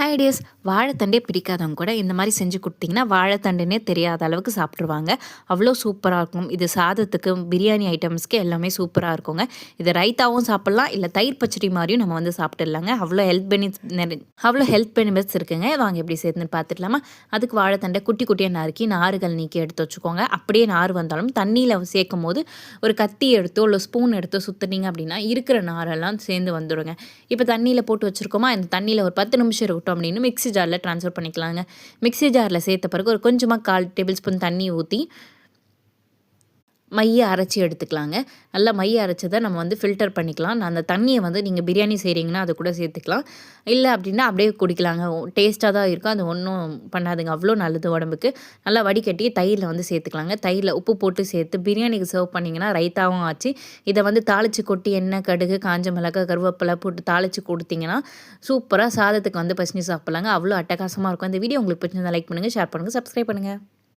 Hi tears. வாழைத்தண்டே பிடிக்காதவங்க கூட இந்த மாதிரி செஞ்சு கொடுத்தீங்கன்னா வாழைத்தண்டுன்னே தெரியாத அளவுக்கு சாப்பிட்ருவாங்க. அவ்வளோ சூப்பராக இருக்கும். இது சாதத்துக்கு, பிரியாணி ஐட்டம்ஸ்க்கு எல்லாமே சூப்பராக இருக்குங்க. இது ரைத்தாவும் சாப்பிட்லாம், இல்லை தயிர் பச்சடி மாதிரியும் நம்ம வந்து சாப்பிட்டுடலாங்க. அவ்வளோ ஹெல்த் பெனிஃபிட்ஸ் இருக்குங்க. வாங்க எப்படி சேர்த்துன்னு பார்த்துக்கலாமா. அதுக்கு வாழைத்தண்டை குட்டி குட்டியாக நறுக்கி நார்கள் நீக்கி எடுத்து வச்சுக்கோங்க. அப்படியே நார் வந்தாலும் தண்ணியில் சேர்க்கும் போது ஒரு கத்தி எடுத்தோ இல்லை ஸ்பூன் எடுத்தோ சுற்றுனீங்க அப்படின்னா இருக்கிற நாரெல்லாம் சேர்ந்து வந்துடுங்க. இப்போ தண்ணியில் போட்டு வச்சுருக்கோமா, இந்த தண்ணியில் ஒரு 10 நிமிஷம் இருக்கட்டும் அப்படின்னு மிக்ஸி ஜாரில் ட்ரான்ஸ்ஃபர் பண்ணிக்கலாங்க. மிக்ஸி ஜாரில் சேர்த்த பிறகு ஒரு கொஞ்சமாக 1/4 டேபிள் ஸ்பூன் தண்ணி ஊற்றி மைய அரைச்சி எடுத்துக்கலாங்க. நல்லா மைய அரைச்சதை நம்ம வந்து ஃபில்டர் பண்ணிக்கலாம். அந்த தண்ணியை வந்து நீங்கள் பிரியாணி செய்கிறீங்கன்னா அது கூட சேர்த்துக்கலாம். இல்லை அப்படின்னா அப்படியே குடிக்கலாங்க. டேஸ்ட்டாக தான் இருக்கும். அது ஒன்றும் பண்ணாதுங்க. அவ்வளோ நல்லது உடம்புக்கு. நல்லா வடிகட்டி தயிரில் வந்து சேர்த்துக்கலாங்க. தயிரில் உப்பு போட்டு சேர்த்து பிரியாணிக்கு சர்வ் பண்ணிங்கன்னா ரைத்தாவும் ஆச்சு. இதை வந்து தாளித்து கொட்டி எண்ணெய், கடுகு, காஞ்ச மிளகாய், கருவேப்பிலை போட்டு தாளித்து கொடுத்தீங்கன்னா சூப்பராக சாதத்துக்கு வந்து பசஞ்சு சாப்பிட்லாங்க. அவ்வளோ அட்டகாசமாக இருக்கும். இந்த வீடியோ உங்களுக்கு பிடிச்சிருந்தா லைக் பண்ணுங்கள், ஷேர் பண்ணுங்கள், சப்ஸ்கிரைப் பண்ணுங்கள்.